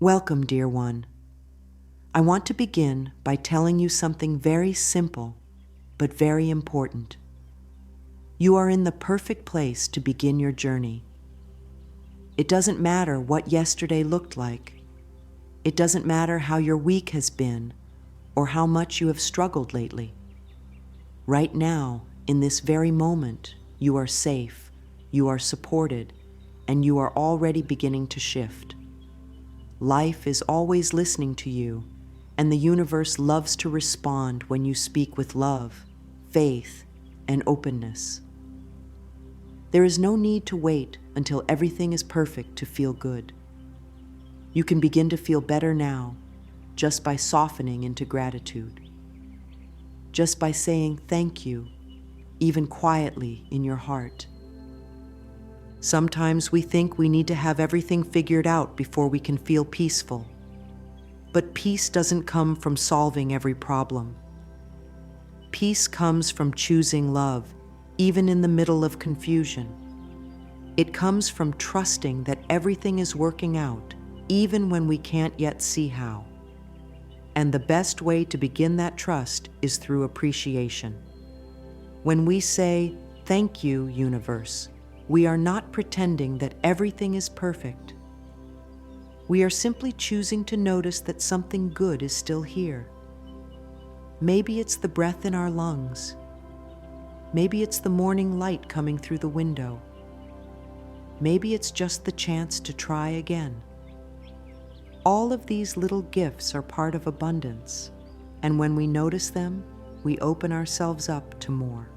Welcome, dear one. I want to begin by telling you something very simple, but very important. You are in the perfect place to begin your journey. It doesn't matter what yesterday looked like. It doesn't matter how your week has been or how much you have struggled lately. Right now, in this very moment, you are safe, you are supported, and you are already beginning to shift. Life is always listening to you, and the universe loves to respond when you speak with love, faith, and openness. There is no need to wait until everything is perfect to feel good. You can begin to feel better now just by softening into gratitude. Just by saying thank you, even quietly in your heart. Sometimes we think we need to have everything figured out before we can feel peaceful. But peace doesn't come from solving every problem. Peace comes from choosing love, even in the middle of confusion. It comes from trusting that everything is working out, even when we can't yet see how. And the best way to begin that trust is through appreciation. When we say, "Thank you, universe," we are not pretending that everything is perfect. We are simply choosing to notice that something good is still here. Maybe it's the breath in our lungs. Maybe it's the morning light coming through the window. Maybe it's just the chance to try again. All of these little gifts are part of abundance, and when we notice them, we open ourselves up to more.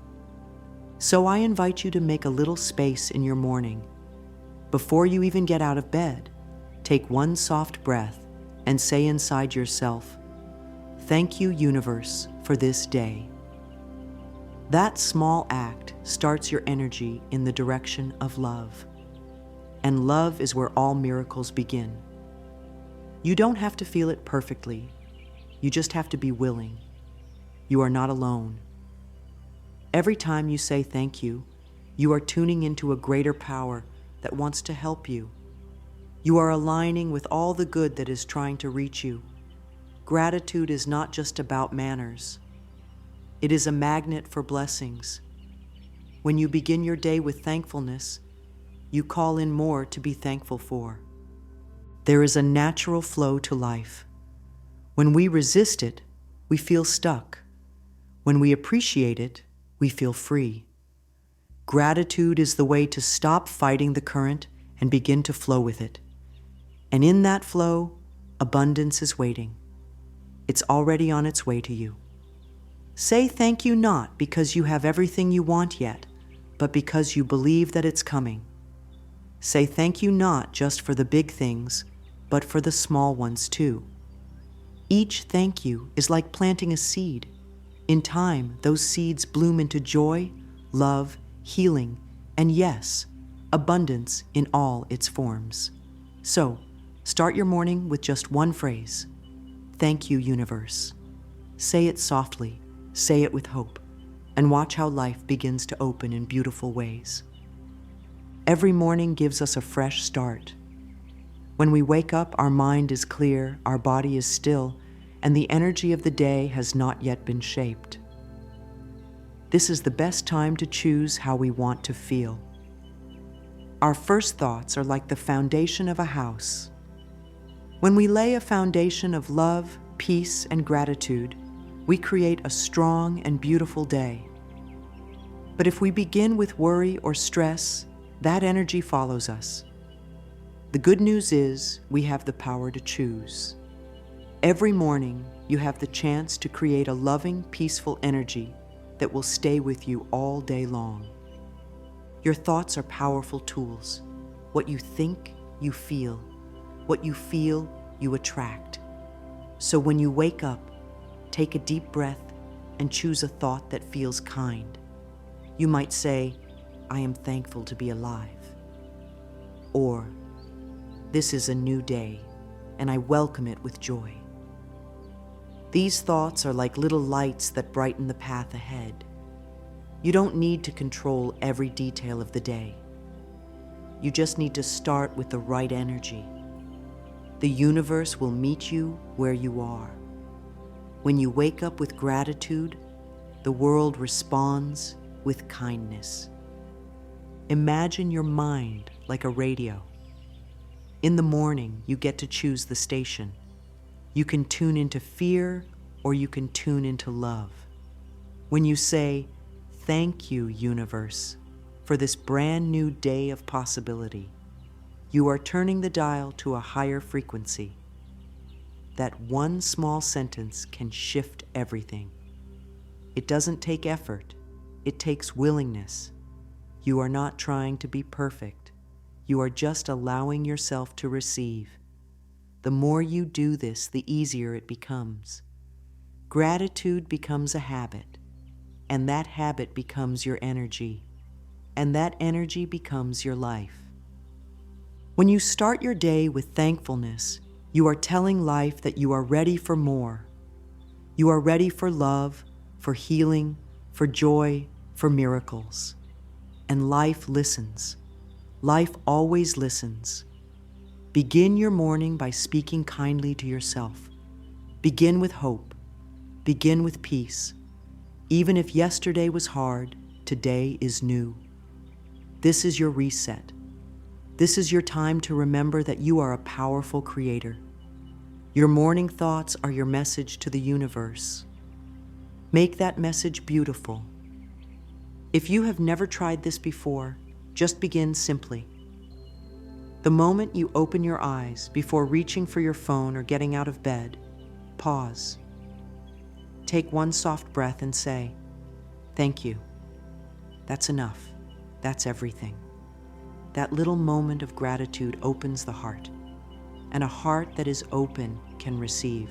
So I invite you to make a little space in your morning. Before you even get out of bed, take one soft breath and say inside yourself, "Thank you, universe, for this day." That small act starts your energy in the direction of love. And love is where all miracles begin. You don't have to feel it perfectly. You just have to be willing. You are not alone. Every time you say thank you, you are tuning into a greater power that wants to help you. You are aligning with all the good that is trying to reach you. Gratitude is not just about manners. It is a magnet for blessings. When you begin your day with thankfulness, you call in more to be thankful for. There is a natural flow to life. When we resist it, we feel stuck. When we appreciate it, we feel free. Gratitude is the way to stop fighting the current and begin to flow with it. And in that flow, abundance is waiting. It's already on its way to you. Say thank you not because you have everything you want yet, but because you believe that it's coming. Say thank you not just for the big things, but for the small ones too. Each thank you is like planting a seed. In time, those seeds bloom into joy, love, healing, and yes, abundance in all its forms. So, start your morning with just one phrase. Thank you, universe. Say it softly, say it with hope, and watch how life begins to open in beautiful ways. Every morning gives us a fresh start. When we wake up, our mind is clear, our body is still, and the energy of the day has not yet been shaped. This is the best time to choose how we want to feel. Our first thoughts are like the foundation of a house. When we lay a foundation of love, peace, and gratitude, we create a strong and beautiful day. But if we begin with worry or stress, that energy follows us. The good news is we have the power to choose. Every morning, you have the chance to create a loving, peaceful energy that will stay with you all day long. Your thoughts are powerful tools. What you think, you feel. What you feel, you attract. So when you wake up, take a deep breath and choose a thought that feels kind. You might say, "I am thankful to be alive." Or, "This is a new day, and I welcome it with joy." These thoughts are like little lights that brighten the path ahead. You don't need to control every detail of the day. You just need to start with the right energy. The universe will meet you where you are. When you wake up with gratitude, the world responds with kindness. Imagine your mind like a radio. In the morning, you get to choose the station. You can tune into fear or you can tune into love. When you say, "Thank you, universe, for this brand new day of possibility," you are turning the dial to a higher frequency. That one small sentence can shift everything. It doesn't take effort, it takes willingness. You are not trying to be perfect. You are just allowing yourself to receive. The more you do this, the easier it becomes. Gratitude becomes a habit, and that habit becomes your energy, and that energy becomes your life. When you start your day with thankfulness, you are telling life that you are ready for more. You are ready for love, for healing, for joy, for miracles. And life listens. Life always listens. Begin your morning by speaking kindly to yourself. Begin with hope. Begin with peace. Even if yesterday was hard, today is new. This is your reset. This is your time to remember that you are a powerful creator. Your morning thoughts are your message to the universe. Make that message beautiful. If you have never tried this before, just begin simply. The moment you open your eyes, before reaching for your phone or getting out of bed, pause. Take one soft breath and say, "Thank you." That's enough. That's everything. That little moment of gratitude opens the heart, and a heart that is open can receive.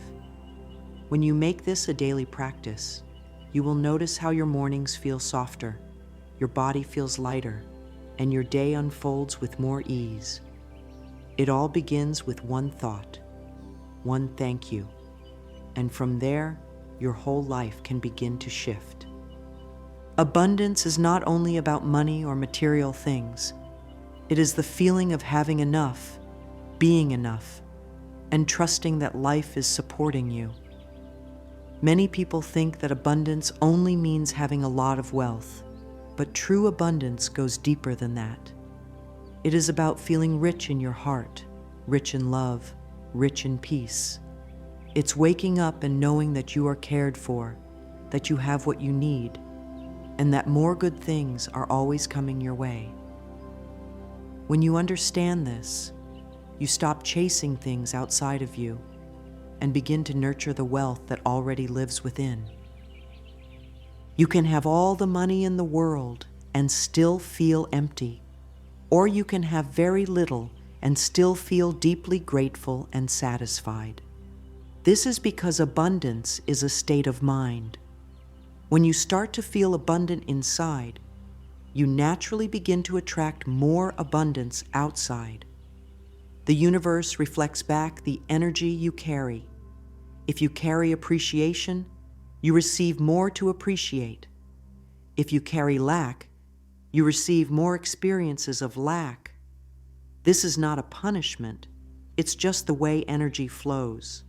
When you make this a daily practice, you will notice how your mornings feel softer, your body feels lighter, and your day unfolds with more ease. It all begins with one thought, one thank you, and from there, your whole life can begin to shift. Abundance is not only about money or material things. It is the feeling of having enough, being enough, and trusting that life is supporting you. Many people think that abundance only means having a lot of wealth, but true abundance goes deeper than that. It is about feeling rich in your heart, rich in love, rich in peace. It's waking up and knowing that you are cared for, that you have what you need, and that more good things are always coming your way. When you understand this, you stop chasing things outside of you and begin to nurture the wealth that already lives within. You can have all the money in the world and still feel empty, or you can have very little and still feel deeply grateful and satisfied. This is because abundance is a state of mind. When you start to feel abundant inside, you naturally begin to attract more abundance outside. The universe reflects back the energy you carry. If you carry appreciation, you receive more to appreciate. If you carry lack, you receive more experiences of lack. This is not a punishment, it's just the way energy flows.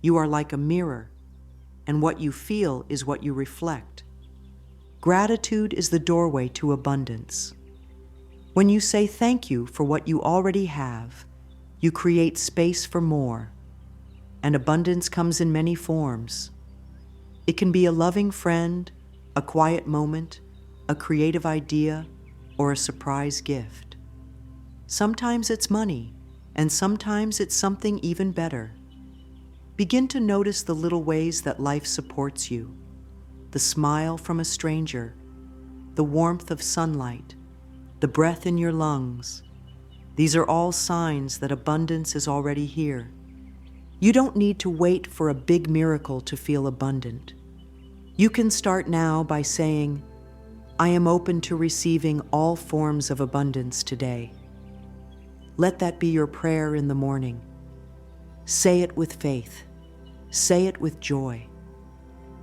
You are like a mirror, and what you feel is what you reflect. Gratitude is the doorway to abundance. When you say thank you for what you already have, you create space for more. And abundance comes in many forms. It can be a loving friend, a quiet moment, a creative idea, or a surprise gift. Sometimes it's money, and sometimes it's something even better. Begin to notice the little ways that life supports you. The smile from a stranger, the warmth of sunlight, the breath in your lungs. These are all signs that abundance is already here. You don't need to wait for a big miracle to feel abundant. You can start now by saying, "I am open to receiving all forms of abundance today." Let that be your prayer in the morning. Say it with faith. Say it with joy.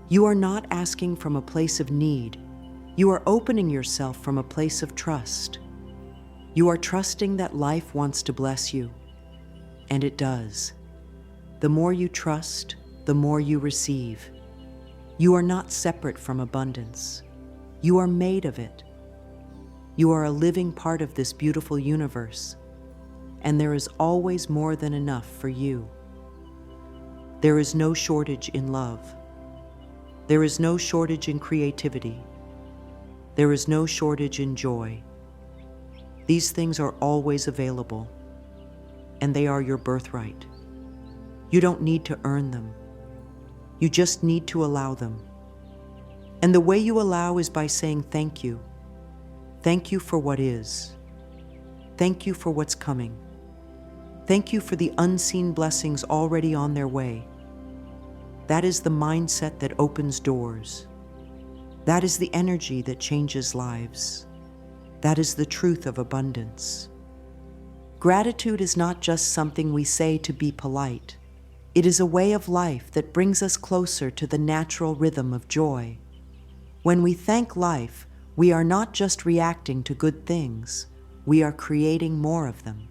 You are not asking from a place of need. You are opening yourself from a place of trust. You are trusting that life wants to bless you. And it does. The more you trust, the more you receive. You are not separate from abundance. You are made of it. You are a living part of this beautiful universe, and there is always more than enough for you. There is no shortage in love. There is no shortage in creativity. There is no shortage in joy. These things are always available, and they are your birthright. You don't need to earn them. You just need to allow them. And the way you allow is by saying thank you. Thank you for what is. Thank you for what's coming. Thank you for the unseen blessings already on their way. That is the mindset that opens doors. That is the energy that changes lives. That is the truth of abundance. Gratitude is not just something we say to be polite. It is a way of life that brings us closer to the natural rhythm of joy. When we thank life, we are not just reacting to good things, we are creating more of them.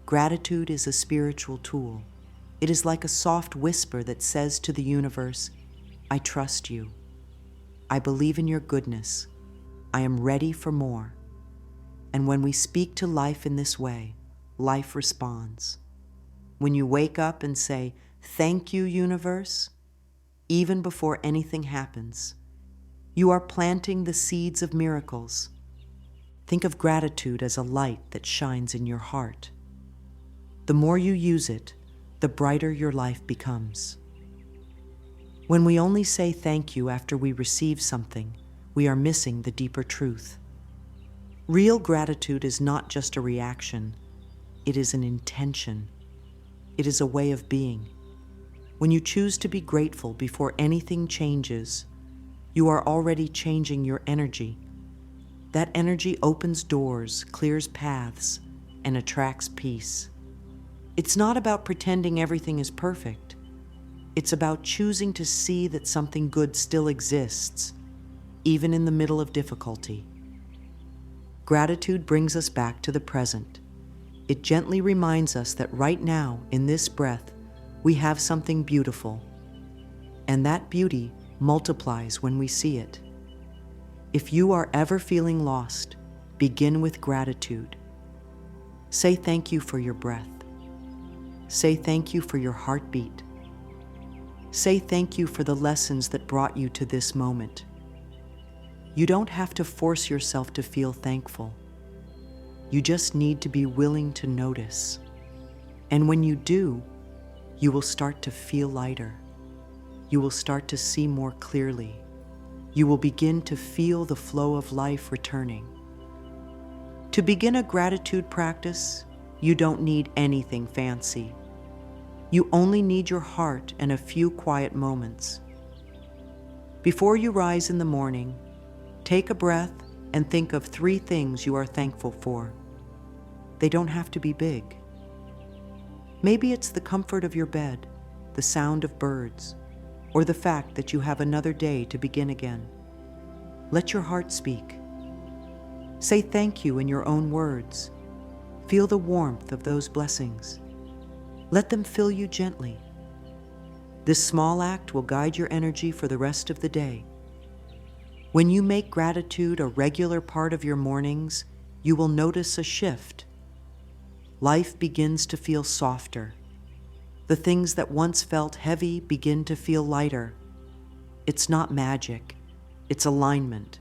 Gratitude is a spiritual tool. It is like a soft whisper that says to the universe, I trust you. I believe in your goodness. I am ready for more. And when we speak to life in this way, life responds. When you wake up and say, thank you, universe, even before anything happens, you are planting the seeds of miracles. Think of gratitude as a light that shines in your heart. The more you use it, the brighter your life becomes. When we only say thank you after we receive something, we are missing the deeper truth. Real gratitude is not just a reaction, it is an intention. It is a way of being. When you choose to be grateful before anything changes, you are already changing your energy. That energy opens doors, clears paths, and attracts peace. It's not about pretending everything is perfect. It's about choosing to see that something good still exists, even in the middle of difficulty. Gratitude brings us back to the present. It gently reminds us that right now, in this breath, we have something beautiful, and that beauty multiplies when we see it. If you are ever feeling lost, begin with gratitude. Say thank you for your breath. Say thank you for your heartbeat. Say thank you for the lessons that brought you to this moment. You don't have to force yourself to feel thankful. You just need to be willing to notice. And when you do, you will start to feel lighter. You will start to see more clearly. You will begin to feel the flow of life returning. To begin a gratitude practice, you don't need anything fancy. You only need your heart and a few quiet moments. Before you rise in the morning, take a breath and think of 3 things you are thankful for. They don't have to be big. Maybe it's the comfort of your bed, the sound of birds, or the fact that you have another day to begin again. Let your heart speak. Say thank you in your own words. Feel the warmth of those blessings. Let them fill you gently. This small act will guide your energy for the rest of the day. When you make gratitude a regular part of your mornings, you will notice a shift. Life begins to feel softer. The things that once felt heavy begin to feel lighter. It's not magic, it's alignment.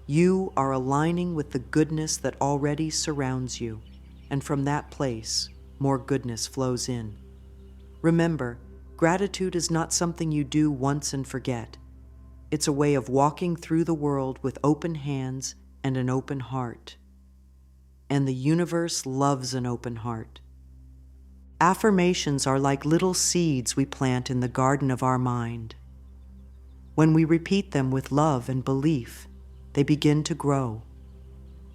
You are aligning with the goodness that already surrounds you, and from that place, more goodness flows in. Remember, gratitude is not something you do once and forget. It's a way of walking through the world with open hands and an open heart. And the universe loves an open heart. Affirmations are like little seeds we plant in the garden of our mind. When we repeat them with love and belief, they begin to grow.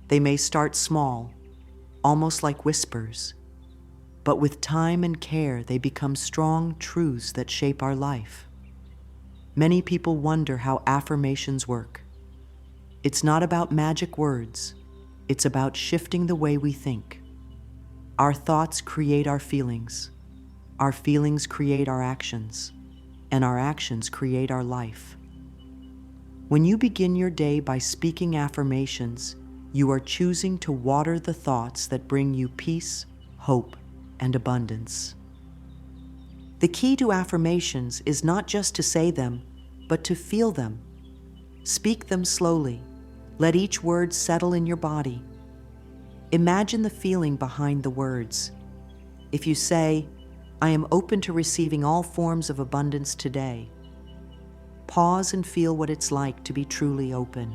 They may start small, almost like whispers, but with time and care, they become strong truths that shape our life. Many people wonder how affirmations work. It's not about magic words. It's about shifting the way we think. Our thoughts create our feelings create our actions, and our actions create our life. When you begin your day by speaking affirmations, you are choosing to water the thoughts that bring you peace, hope, and abundance. The key to affirmations is not just to say them, but to feel them. Speak them slowly. Let each word settle in your body. Imagine the feeling behind the words. If you say, "I am open to receiving all forms of abundance today," pause and feel what it's like to be truly open.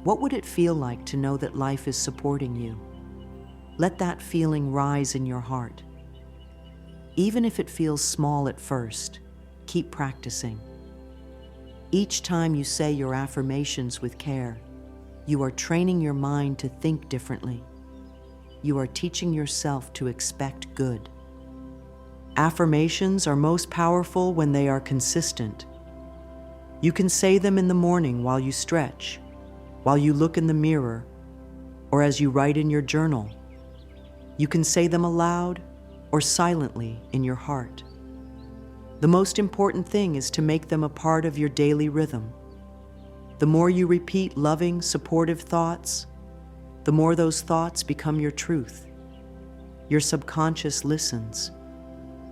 What would it feel like to know that life is supporting you? Let that feeling rise in your heart. Even if it feels small at first, keep practicing. Each time you say your affirmations with care, you are training your mind to think differently. You are teaching yourself to expect good. Affirmations are most powerful when they are consistent. You can say them in the morning while you stretch, while you look in the mirror, or as you write in your journal. You can say them aloud or silently in your heart. The most important thing is to make them a part of your daily rhythm. The more you repeat loving, supportive thoughts, the more those thoughts become your truth. Your subconscious listens,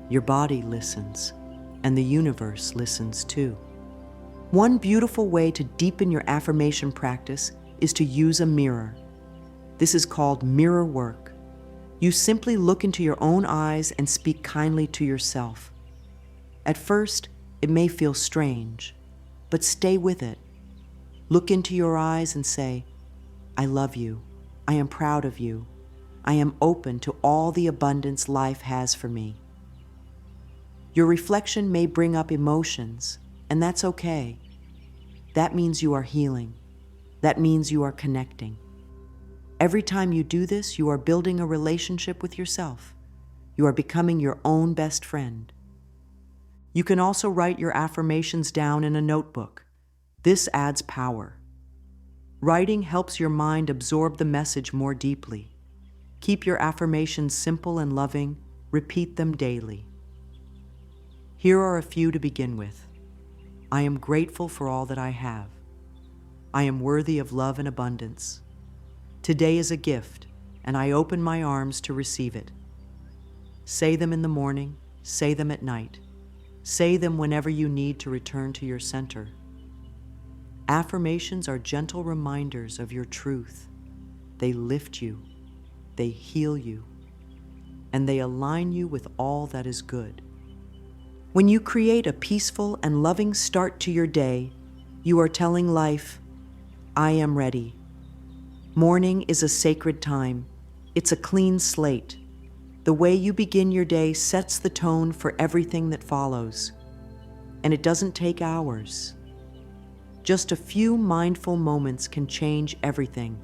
your body listens, and the universe listens too. One beautiful way to deepen your affirmation practice is to use a mirror. This is called mirror work. You simply look into your own eyes and speak kindly to yourself. At first, it may feel strange, but stay with it. Look into your eyes and say, "I love you. I am proud of you. I am open to all the abundance life has for me." Your reflection may bring up emotions, and that's okay. That means you are healing. That means you are connecting. Every time you do this, you are building a relationship with yourself. You are becoming your own best friend. You can also write your affirmations down in a notebook. This adds power. Writing helps your mind absorb the message more deeply. Keep your affirmations simple and loving. Repeat them daily. Here are a few to begin with. I am grateful for all that I have. I am worthy of love and abundance. Today is a gift, and I open my arms to receive it. Say them in the morning, say them at night. Say them whenever you need to return to your center. Affirmations are gentle reminders of your truth. They lift you, they heal you, and they align you with all that is good. When you create a peaceful and loving start to your day, you are telling life, "I am ready." Morning is a sacred time. It's a clean slate. The way you begin your day sets the tone for everything that follows. And it doesn't take hours. Just a few mindful moments can change everything.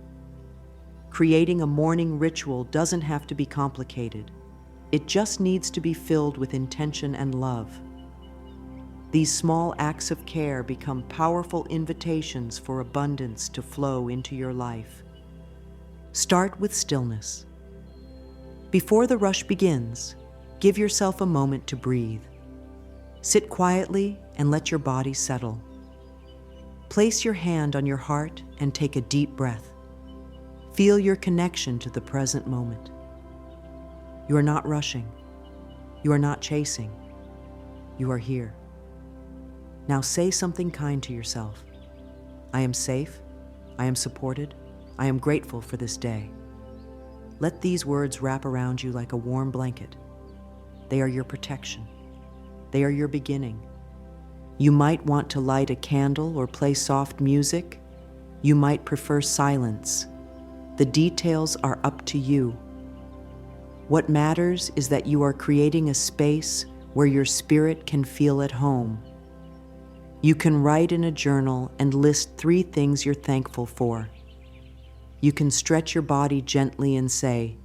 Creating a morning ritual doesn't have to be complicated. It just needs to be filled with intention and love. These small acts of care become powerful invitations for abundance to flow into your life. Start with stillness. Before the rush begins, give yourself a moment to breathe. Sit quietly and let your body settle. Place your hand on your heart and take a deep breath. Feel your connection to the present moment. You are not rushing. You are not chasing. You are here. Now say something kind to yourself. I am safe. I am supported. I am grateful for this day. Let these words wrap around you like a warm blanket. They are your protection. They are your beginning. You might want to light a candle or play soft music. You might prefer silence. The details are up to you. What matters is that you are creating a space where your spirit can feel at home. You can write in a journal and list 3 things you're thankful for. You can stretch your body gently and say,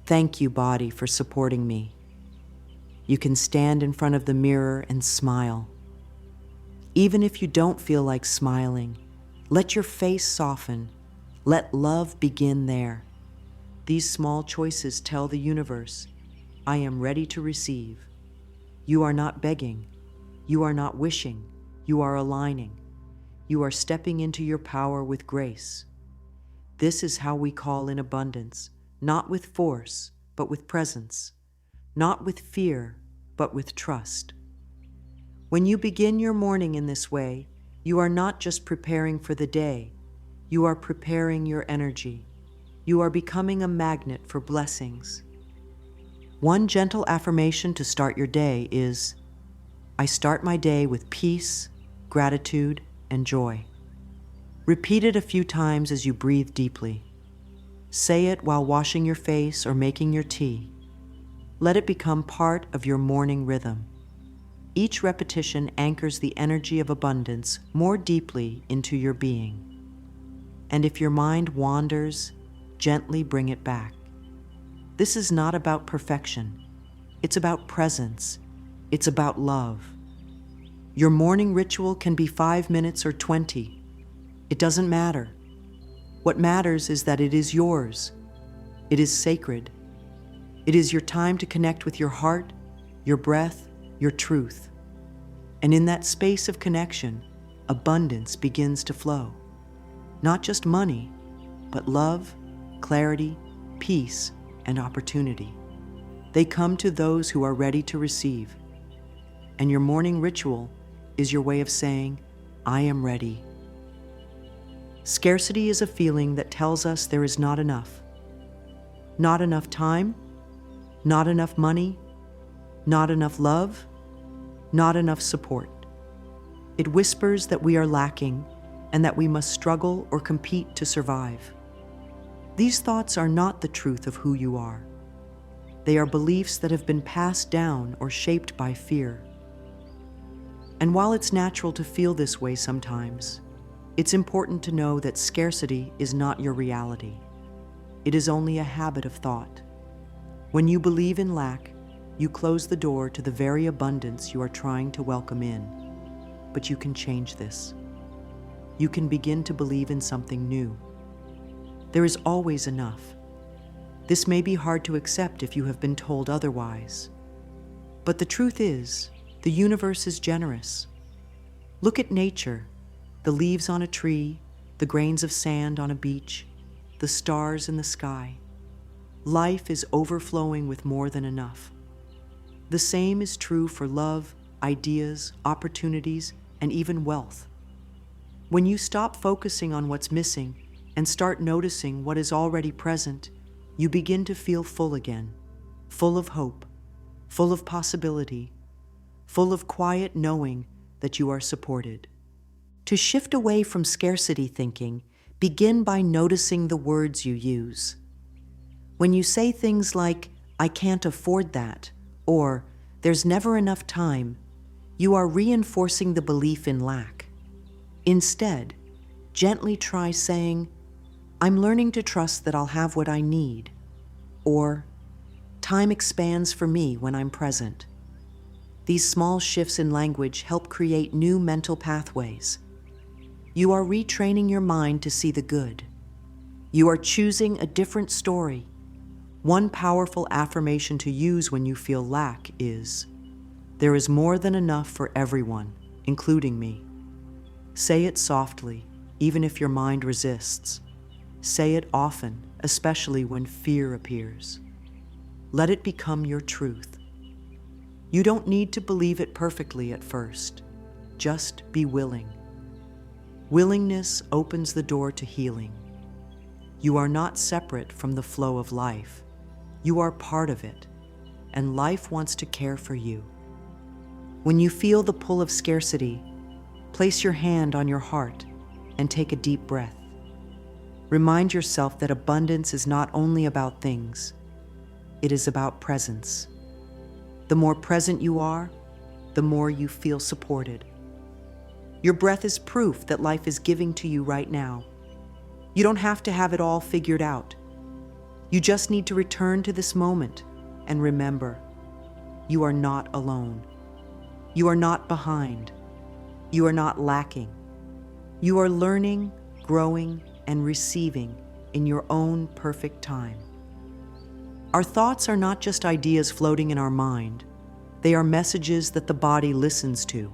"Thank you, body, for supporting me." You can stand in front of the mirror and smile. Even if you don't feel like smiling, let your face soften. Let love begin there. These small choices tell the universe, I am ready to receive. You are not begging. You are not wishing. You are aligning. You are stepping into your power with grace. This is how we call in abundance, not with force, but with presence, not with fear, but with trust. When you begin your morning in this way, you are not just preparing for the day, you are preparing your energy. You are becoming a magnet for blessings. One gentle affirmation to start your day is, I start my day with peace, gratitude, and joy. Repeat it a few times as you breathe deeply. Say it while washing your face or making your tea. Let it become part of your morning rhythm. Each repetition anchors the energy of abundance more deeply into your being. And if your mind wanders, gently bring it back. This is not about perfection. It's about presence. It's about love. Your morning ritual can be 5 minutes or 20. It doesn't matter. What matters is that it is yours. It is sacred. It is your time to connect with your heart, your breath, your truth. And in that space of connection, abundance begins to flow. Not just money, but love, clarity, peace, and opportunity. They come to those who are ready to receive. And your morning ritual is your way of saying, I am ready. Scarcity is a feeling that tells us there is not enough. Not enough time, not enough money, not enough love, not enough support. It whispers that we are lacking and that we must struggle or compete to survive. These thoughts are not the truth of who you are. They are beliefs that have been passed down or shaped by fear. And while it's natural to feel this way sometimes, it's important to know that scarcity is not your reality. It is only a habit of thought. When you believe in lack, you close the door to the very abundance you are trying to welcome in. But you can change this. You can begin to believe in something new. There is always enough. This may be hard to accept if you have been told otherwise. But the truth is, the universe is generous. Look at nature, the leaves on a tree, the grains of sand on a beach, the stars in the sky. Life is overflowing with more than enough. The same is true for love, ideas, opportunities, and even wealth. When you stop focusing on what's missing and start noticing what is already present, you begin to feel full again, full of hope, full of possibility, full of quiet knowing that you are supported. To shift away from scarcity thinking, begin by noticing the words you use. When you say things like, I can't afford that, or there's never enough time, you are reinforcing the belief in lack. Instead, gently try saying, I'm learning to trust that I'll have what I need, or time expands for me when I'm present. These small shifts in language help create new mental pathways. You are retraining your mind to see the good. You are choosing a different story. One powerful affirmation to use when you feel lack is, there is more than enough for everyone, including me. Say it softly, even if your mind resists. Say it often, especially when fear appears. Let it become your truth. You don't need to believe it perfectly at first. Just be willing. Willingness opens the door to healing. You are not separate from the flow of life. You are part of it, and life wants to care for you. When you feel the pull of scarcity, place your hand on your heart and take a deep breath. Remind yourself that abundance is not only about things, it is about presence. The more present you are, the more you feel supported. Your breath is proof that life is giving to you right now. You don't have to have it all figured out. You just need to return to this moment and remember, you are not alone. You are not behind. You are not lacking. You are learning, growing, and receiving in your own perfect time. Our thoughts are not just ideas floating in our mind. They are messages that the body listens to.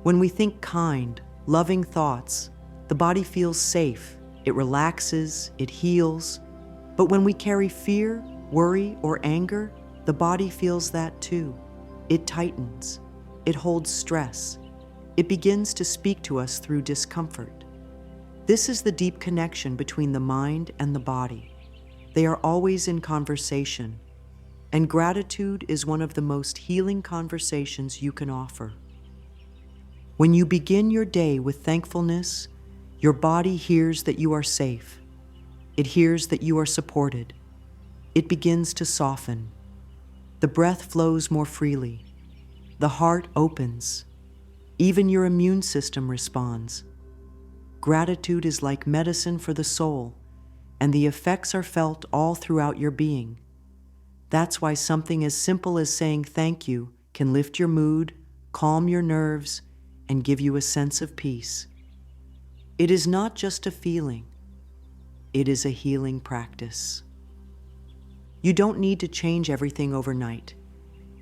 When we think kind, loving thoughts, the body feels safe. It relaxes, it heals. But when we carry fear, worry, or anger, the body feels that too. It tightens. It holds stress. It begins to speak to us through discomfort. This is the deep connection between the mind and the body. They are always in conversation, and gratitude is one of the most healing conversations you can offer. When you begin your day with thankfulness, your body hears that you are safe. It hears that you are supported. It begins to soften. The breath flows more freely. The heart opens. Even your immune system responds. Gratitude is like medicine for the soul, and the effects are felt all throughout your being. That's why something as simple as saying thank you can lift your mood, calm your nerves, and give you a sense of peace. It is not just a feeling. It is a healing practice. You don't need to change everything overnight.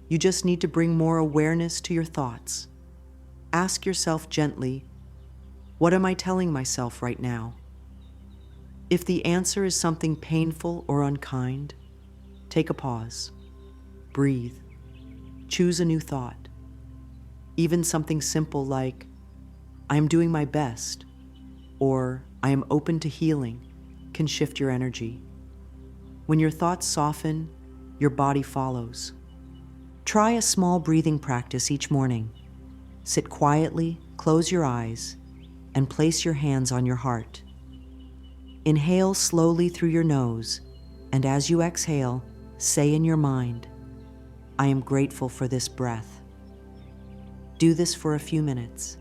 You just need to bring more awareness to your thoughts. Ask yourself gently, what am I telling myself right now? If the answer is something painful or unkind, take a pause. Breathe. Choose a new thought. Even something simple like, I am doing my best, or I am open to healing, can shift your energy. When your thoughts soften, your body follows. Try a small breathing practice each morning. Sit quietly, close your eyes, and place your hands on your heart. Inhale slowly through your nose, and as you exhale, say in your mind, I am grateful for this breath. Do this for a few minutes.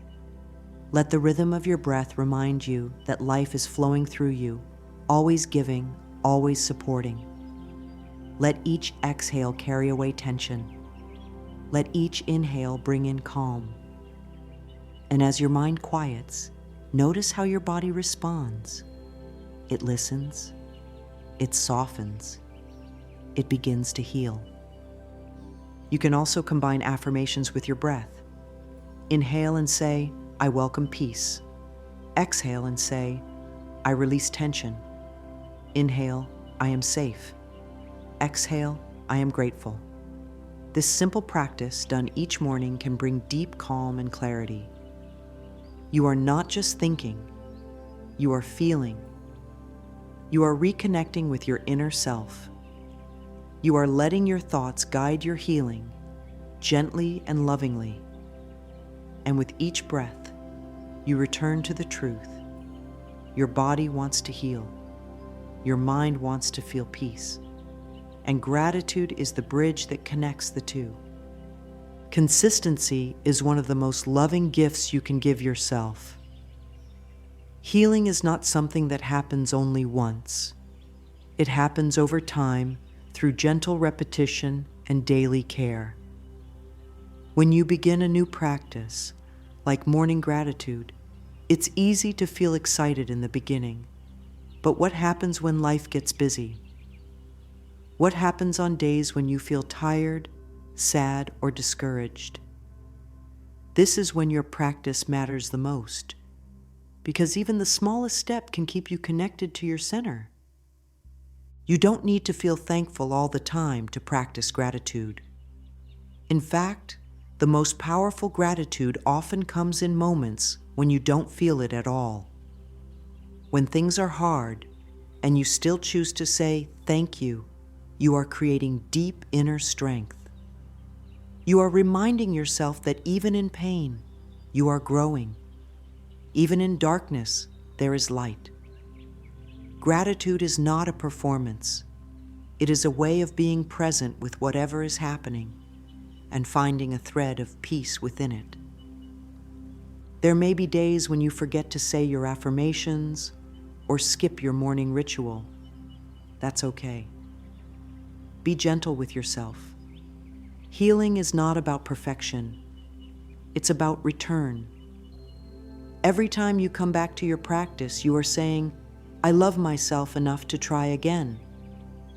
Let the rhythm of your breath remind you that life is flowing through you, always giving, always supporting. Let each exhale carry away tension. Let each inhale bring in calm. And as your mind quiets, notice how your body responds. It listens, it softens, it begins to heal. You can also combine affirmations with your breath. Inhale and say, I welcome peace. Exhale and say, I release tension. Inhale, I am safe. Exhale, I am grateful. This simple practice done each morning can bring deep calm and clarity. You are not just thinking, you are feeling. You are reconnecting with your inner self. You are letting your thoughts guide your healing, gently and lovingly. And with each breath, you return to the truth. Your body wants to heal. Your mind wants to feel peace. And gratitude is the bridge that connects the two. Consistency is one of the most loving gifts you can give yourself. Healing is not something that happens only once. It happens over time through gentle repetition and daily care. When you begin a new practice, like morning gratitude, it's easy to feel excited in the beginning. But what happens when life gets busy? What happens on days when you feel tired, sad, or discouraged? This is when your practice matters the most, because even the smallest step can keep you connected to your center. You don't need to feel thankful all the time to practice gratitude. In fact, the most powerful gratitude often comes in moments when you don't feel it at all. When things are hard and you still choose to say thank you, you are creating deep inner strength. You are reminding yourself that even in pain, you are growing. Even in darkness, there is light. Gratitude is not a performance. It is a way of being present with whatever is happening and finding a thread of peace within it. There may be days when you forget to say your affirmations or skip your morning ritual. That's okay. Be gentle with yourself. Healing is not about perfection. It's about return. Every time you come back to your practice, you are saying, I love myself enough to try again.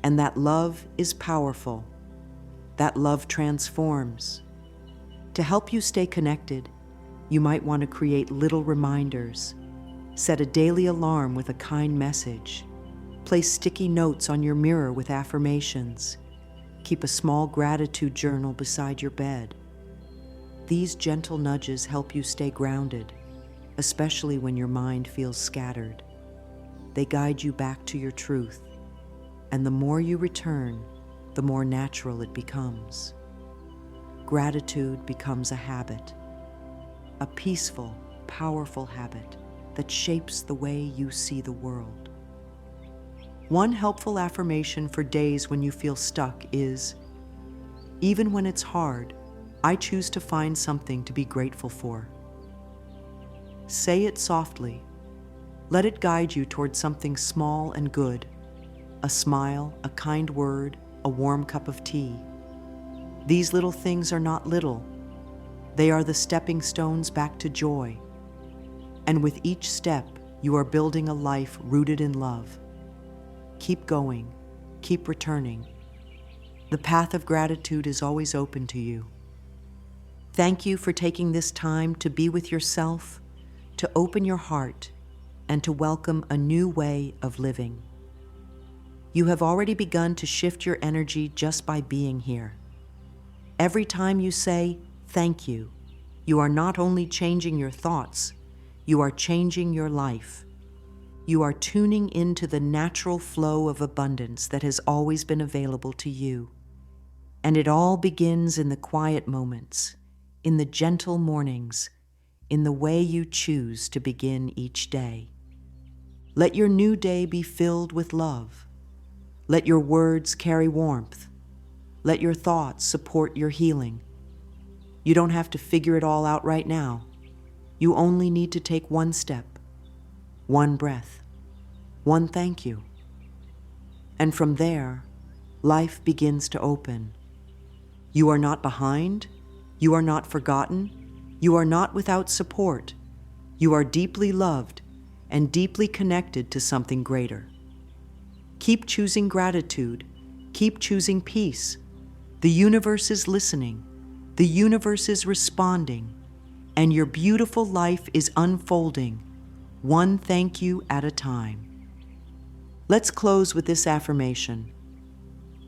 And that love is powerful. That love transforms. To help you stay connected, you might want to create little reminders. Set a daily alarm with a kind message. Place sticky notes on your mirror with affirmations. Keep a small gratitude journal beside your bed. These gentle nudges help you stay grounded, especially when your mind feels scattered. They guide you back to your truth, and the more you return, the more natural it becomes. Gratitude becomes a habit, a peaceful, powerful habit that shapes the way you see the world. One helpful affirmation for days when you feel stuck is, even when it's hard, I choose to find something to be grateful for. Say it softly. Let it guide you toward something small and good. A smile, a kind word, a warm cup of tea. These little things are not little. They are the stepping stones back to joy. And with each step, you are building a life rooted in love. Keep going, keep returning. The path of gratitude is always open to you. Thank you for taking this time to be with yourself, to open your heart, and to welcome a new way of living. You have already begun to shift your energy just by being here. Every time you say, thank you are not only changing your thoughts, you are changing your life. You are tuning into the natural flow of abundance that has always been available to you. And it all begins in the quiet moments, in the gentle mornings, in the way you choose to begin each day. Let your new day be filled with love. Let your words carry warmth. Let your thoughts support your healing. You don't have to figure it all out right now. You only need to take one step, one breath, one thank you. And from there, life begins to open. You are not behind. You are not forgotten. You are not without support. You are deeply loved and deeply connected to something greater. Keep choosing gratitude. Keep choosing peace. The universe is listening. The universe is responding. And your beautiful life is unfolding, one thank you at a time. Let's close with this affirmation.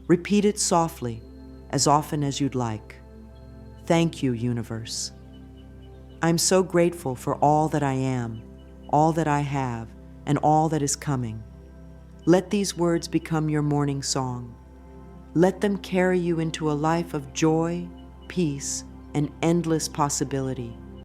Repeat it softly, as often as you'd like. Thank you, universe. I'm so grateful for all that I am, all that I have, and all that is coming. Let these words become your morning song. Let them carry you into a life of joy, peace, and endless possibility.